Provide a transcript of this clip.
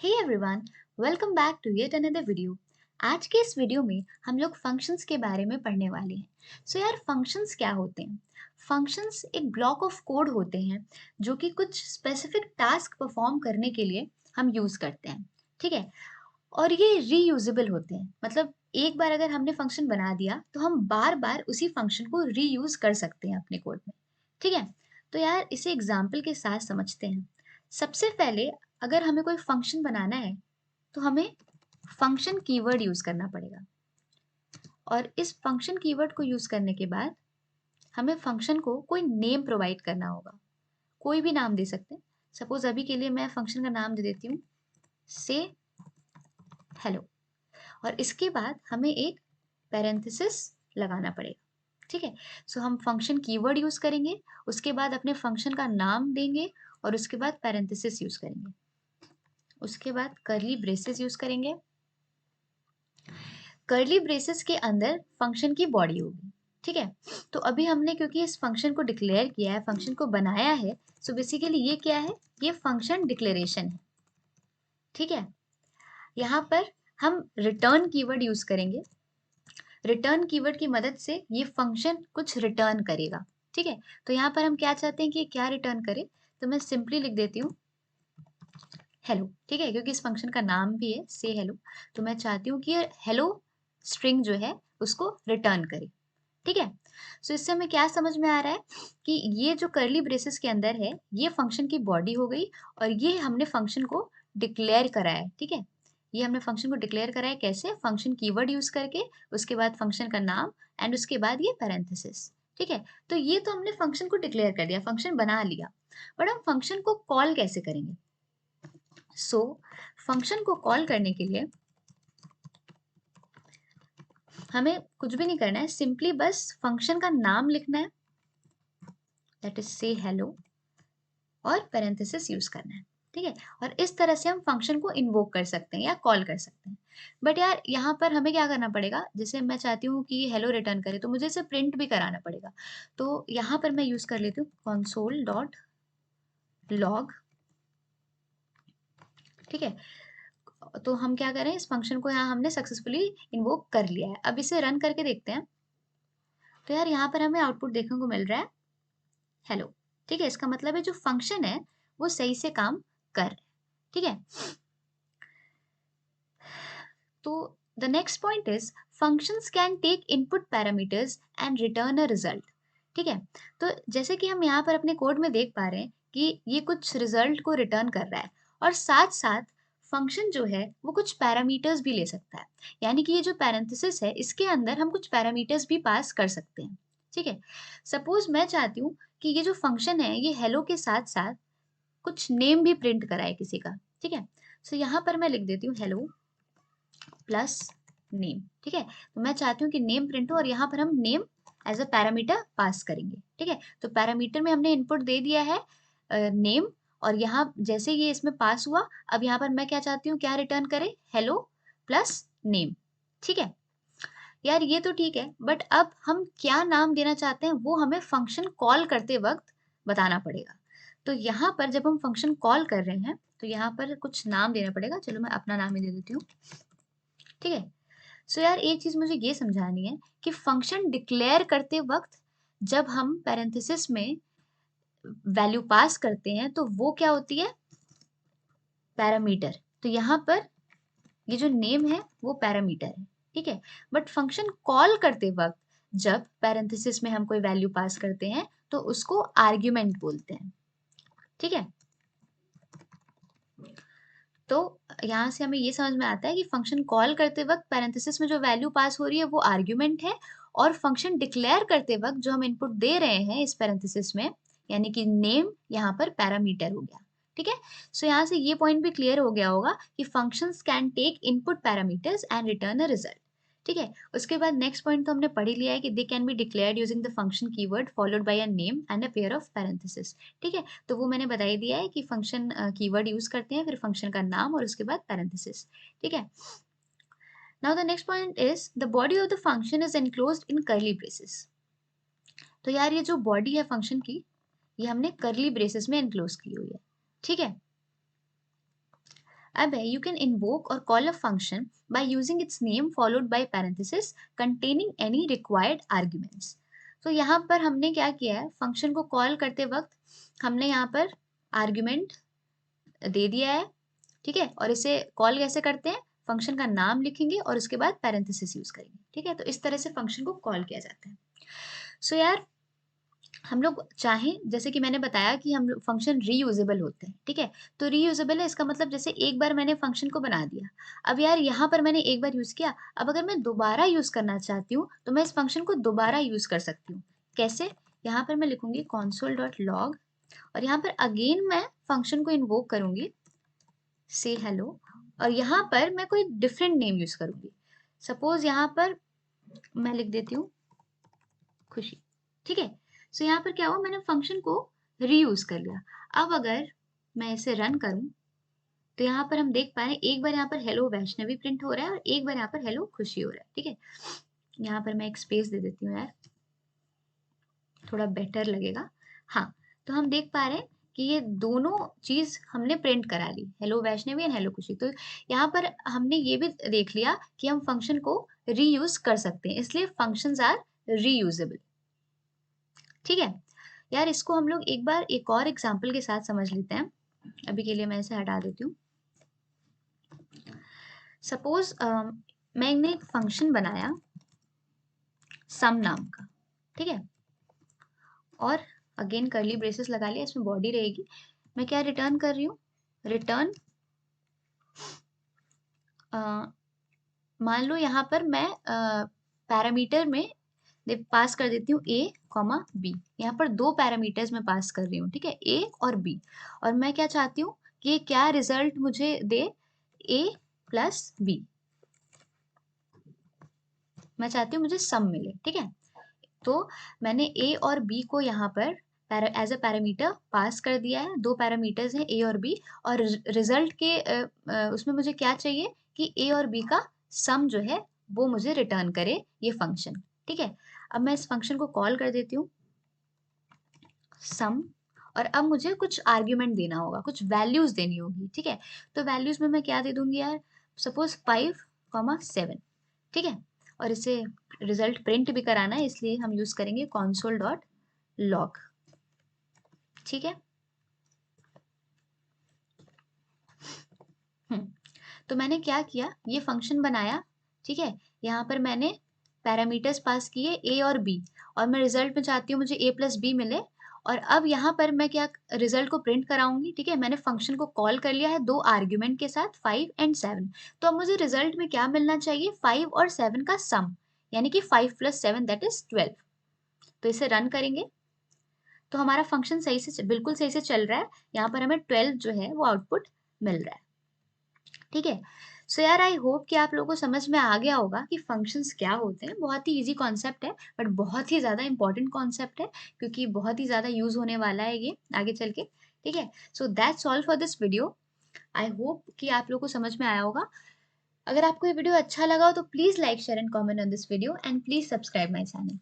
Hey everyone, welcome back to yet another video. आज के इस वीडियो में हम लोग फंक्शंस के बारे में पढ़ने वाले हैं। यार फंक्शंस क्या होते हैं? फंक्शंस एक ब्लॉक ऑफ कोड होते हैं जो कि कुछ स्पेसिफिक टास्क परफॉर्म करने के लिए हम यूज़ करते हैं। ठीक है? और ये रीयूजेबल होते हैं, मतलब एक बार अगर हमने फंक्शन बना दिया तो हम बार बार उसी फंक्शन को रीयूज कर सकते हैं अपने कोड में। ठीक है? तो यार इसे एग्जाम्पल के साथ समझते हैं। सबसे पहले अगर हमें कोई फंक्शन बनाना है तो हमें फंक्शन कीवर्ड यूज करना पड़ेगा, और इस फंक्शन कीवर्ड को यूज करने के बाद हमें फंक्शन को कोई नेम प्रोवाइड करना होगा। कोई भी नाम दे सकते हैं। सपोज अभी के लिए मैं फंक्शन का नाम दे देती हूँ से हेलो, और इसके बाद हमें एक पैरेंथेसिस लगाना पड़ेगा। ठीक है? हम फंक्शन कीवर्ड यूज करेंगे, उसके बाद अपने फंक्शन का नाम देंगे, और उसके बाद पैरेंथेसिस यूज करेंगे, उसके बाद कर्ली ब्रेसेस यूज करेंगे। कर्ली ब्रेसेस के अंदर फंक्शन की बॉडी होगी। ठीक है? तो अभी हमने क्योंकि इस फंक्शन को डिक्लेयर किया है, फंक्शन को बनाया है, सो बेसिकली ये क्या है? ये फंक्शन डिक्लेरेशन है। ठीक है? यहाँ पर हम रिटर्न कीवर्ड यूज करेंगे। रिटर्न कीवर्ड की मदद से ये फंक्शन कुछ रिटर्न करेगा। ठीक है? तो यहाँ पर हम क्या चाहते हैं कि क्या रिटर्न करे, तो मैं सिंपली लिख देती हूँ हेलो। ठीक है? क्योंकि इस फंक्शन का नाम भी है से हेलो, तो मैं चाहती हूँ कि ये हेलो स्ट्रिंग जो है उसको रिटर्न करे। ठीक है? इससे हमें क्या समझ में आ रहा है कि ये जो कर्ली ब्रेसेस के अंदर है ये फंक्शन की बॉडी हो गई, और ये हमने फंक्शन को डिक्लेयर करा है। ठीक है? ये हमने फंक्शन को डिक्लेयर करा है कैसे? फंक्शन कीवर्ड यूज करके, उसके बाद फंक्शन का नाम, एंड उसके बाद ये पैरेंथेसिस। ठीक है? तो ये तो हमने फंक्शन को डिक्लेयर कर दिया, फंक्शन बना लिया। बट हम फंक्शन को कॉल कैसे करेंगे? फंक्शन को कॉल करने के लिए हमें कुछ भी नहीं करना है, सिंपली बस फंक्शन का नाम लिखना है, दैट इज से हेलो, और पैरेंथेसिस यूज करना है। ठीक है? और इस तरह से हम फंक्शन को इन्वोक कर सकते हैं या कॉल कर सकते हैं। बट यार यहाँ पर हमें क्या करना पड़ेगा? जैसे मैं चाहती हूँ कि हेलो रिटर्न करे, तो मुझे इसे प्रिंट भी कराना पड़ेगा। तो यहाँ पर मैं यूज कर लेती हूँ console डॉट लॉग। ठीक है? तो हम क्या करें, इस फंक्शन को यहाँ हमने सक्सेसफुली इन्वोक कर लिया है। अब इसे रन करके देखते हैं। तो यार यहाँ पर हमें आउटपुट देखने को मिल रहा है हेलो। ठीक है? इसका मतलब है जो फंक्शन है वो सही से काम कर रहा है। ठीक है? तो the next point is functions can take input parameters and return a result. ठीक है? तो जैसे कि हम यहाँ पर अपने कोड में देख पा रहे हैं कि ये कुछ रिजल्ट को रिटर्न कर रहा है, और साथ साथ फंक्शन जो है वो कुछ पैरामीटर्स भी ले सकता है। यानी कि ये जो पैरेंथेसिस है इसके अंदर हम कुछ पैरामीटर्स भी पास कर सकते हैं। ठीक है? सपोज मैं चाहती हूँ कि ये जो फंक्शन है ये हेलो के साथ साथ कुछ नेम भी प्रिंट कराए किसी का। ठीक है? यहाँ पर मैं लिख देती हूँ हेलो प्लस नेम। ठीक है? तो मैं चाहती हूँ कि नेम प्रिंट हो, और यहाँ पर हम name as a parameter pass करेंगे। ठीक है? तो पैरामीटर में हमने इनपुट दे दिया है नेम, और यहाँ जैसे ये इसमें पास हुआ, अब यहाँ पर मैं क्या चाहती हूँ, क्या रिटर्न करे? Hello plus name. ठीक है? यार ये तो ठीक है, बट अब हम क्या नाम देना चाहते हैं वो हमें फंक्शन कॉल करते वक्त बताना पड़ेगा। तो यहाँ पर जब हम फंक्शन कॉल कर रहे हैं तो यहाँ पर कुछ नाम देना पड़ेगा। चलो मैं अपना नाम ही दे देती हूँ। ठीक है? यार एक चीज मुझे ये समझानी है कि फंक्शन डिक्लेयर करते वक्त जब हम पैरेंथेसिस में वैल्यू पास करते हैं तो वो क्या होती है? पैरामीटर। तो यहाँ पर ये जो नेम है वो पैरामीटर है। ठीक है? बट फंक्शन कॉल करते वक्त जब पैरेंथेसिस में हम कोई वैल्यू पास करते हैं तो उसको आर्ग्यूमेंट बोलते हैं। ठीक है? तो यहाँ से हमें ये समझ में आता है कि फंक्शन कॉल करते वक्त पैरेंथेसिस में जो वैल्यू पास हो रही है वो आर्ग्यूमेंट है, और फंक्शन डिक्लेयर करते वक्त जो हम इनपुट दे रहे हैं इस पैरेंथेसिस में, यानी कि नेम, यहाँ पर पैरामीटर हो गया। ठीक है? यहाँ से ये पॉइंट भी क्लियर हो गया होगा कि functions can take input parameters and return a result. ठीक है? उसके बाद नेक्स्ट पॉइंट तो हमने पढ़ ही लिया है कि they can be declared using the function keyword followed by a name and a pair of parenthesis. ठीक है? तो वो मैंने बता ही दिया है कि फंक्शन कीवर्ड यूज करते हैं, फिर फंक्शन का नाम, और उसके बाद पैरेंथेसिस। ठीक है? Now the next point is the body of the function is enclosed in curly braces. तो यार ये जो बॉडी है फंक्शन की, ये हमने कर्ली ब्रेसेस में एनक्लोज की हुई है। ठीक है? अब है, यू कैन इन्वोक और call a function by using its name followed by parenthesis containing any required arguments. तो यहाँ पर हमने क्या किया है, फंक्शन को कॉल करते वक्त हमने यहाँ पर आर्ग्यूमेंट दे दिया है, ठीक है, और इसे कॉल कैसे करते हैं, फंक्शन का नाम लिखेंगे और उसके बाद पैरेंथेसिस यूज करेंगे, ठीक है। तो इस तरह से फंक्शन को कॉल किया जाता है। सो यार हम लोग चाहें, जैसे कि मैंने बताया कि हम लोग फंक्शन रीयूजेबल होते हैं, ठीक है। तो रीयूजेबल है, इसका मतलब जैसे एक बार मैंने फंक्शन को बना दिया, अब यार यहाँ पर मैंने एक बार यूज किया, अब अगर मैं दोबारा यूज करना चाहती हूँ तो मैं इस फंक्शन को दोबारा यूज कर सकती हूँ। कैसे, यहाँ पर मैं लिखूंगी console.log और यहाँ पर अगेन मैं फंक्शन को इन्वोक करूंगी से हेलो, और यहाँ पर मैं कोई डिफरेंट नेम यूज करूंगी। सपोज यहाँ पर मैं लिख देती हूँ खुशी, ठीक है। सो यहाँ पर क्या हुआ, मैंने फंक्शन को रीयूज कर लिया। अब अगर मैं इसे रन करूं तो यहाँ पर हम देख पा रहे हैं, एक बार यहाँ पर हेलो वैष्णवी प्रिंट हो रहा है और एक बार यहाँ पर हेलो खुशी हो रहा है, ठीक है। यहाँ पर मैं एक स्पेस दे देती हूँ यार, थोड़ा बेटर लगेगा। हाँ, तो हम देख पा रहे हैं कि ये दोनों चीज हमने प्रिंट करा ली, हेलो वैष्णवी एंड हेलो खुशी। तो यहाँ पर हमने ये भी देख लिया कि हम फंक्शन को रीयूज कर सकते हैं, इसलिए फंक्शंस आर रीयूजेबल, ठीक है। यार इसको हम लोग एक बार एक और एग्जाम्पल के साथ समझ लेते हैं। अभी के लिए मैं इसे हटा देती हूँ। सपोज मैंने एक फंक्शन बनाया सम नाम का, ठीक है, और अगेन कर्ली ब्रेसेस लगा लिया, इसमें बॉडी रहेगी। मैं क्या रिटर्न कर रही हूँ, रिटर्न मान लो यहाँ पर मैं पैरामीटर में पास कर देती हूँ a कॉमा b। यहाँ पर दो पैरामीटर्स में पास कर रही हूँ, ठीक है, a और b। और मैं क्या चाहती हूँ कि ये क्या रिजल्ट मुझे दे, a प्लस b। मैं चाहती हूँ मुझे सम मिले, ठीक है। तो मैंने a और b को यहाँ पर एज अ पैरामीटर पास कर दिया है, दो पैरामीटर्स हैं a और b, और रिजल्ट के उसमें मुझे क्या चाहिए कि a और b का सम जो है वो मुझे रिटर्न करे ये फंक्शन, ठीक है। अब मैं इस फंक्शन को कॉल कर देती हूँ सम, और अब मुझे कुछ आर्ग्यूमेंट देना होगा, कुछ वैल्यूज देनी होगी, ठीक है। तो वैल्यूज में मैं क्या दे दूंगी यार, सपोज 5,7, ठीक है। और इसे रिजल्ट प्रिंट भी कराना है, इसलिए हम यूज करेंगे console.log, ठीक है। तो मैंने क्या किया, ये फंक्शन बनाया, ठीक है। यहाँ पर मैंने पैरामीटर्स पास किए a और b, और मैं रिजल्ट में चाहती हूँ मुझे a प्लस बी मिले। और अब यहाँ पर मैं क्या रिजल्ट को प्रिंट कराऊंगी, ठीक है। मैंने फंक्शन को कॉल कर लिया है दो आर्ग्यूमेंट के साथ 5 एंड 7। तो अब मुझे रिजल्ट में क्या मिलना चाहिए, 5 और 7 का सम, यानी कि 5 प्लस 7 दैट इज 12। तो इसे रन करेंगे तो हमारा फंक्शन सही से बिल्कुल सही से चल रहा है, यहाँ पर हमें 12 जो है वो आउटपुट मिल रहा है, ठीक है। सो यार आई होप कि आप लोगों को समझ में आ गया होगा कि फंक्शंस क्या होते हैं। बहुत ही इजी कॉन्सेप्ट है, बट बहुत ही ज़्यादा इंपॉर्टेंट कॉन्सेप्ट है, क्योंकि बहुत ही ज़्यादा यूज होने वाला है ये आगे चल के, ठीक है। So that's all for this video. I hope कि आप लोगों को समझ में आया होगा। अगर आपको ये वीडियो अच्छा लगा हो तो please like share and comment on this video, and please subscribe my channel.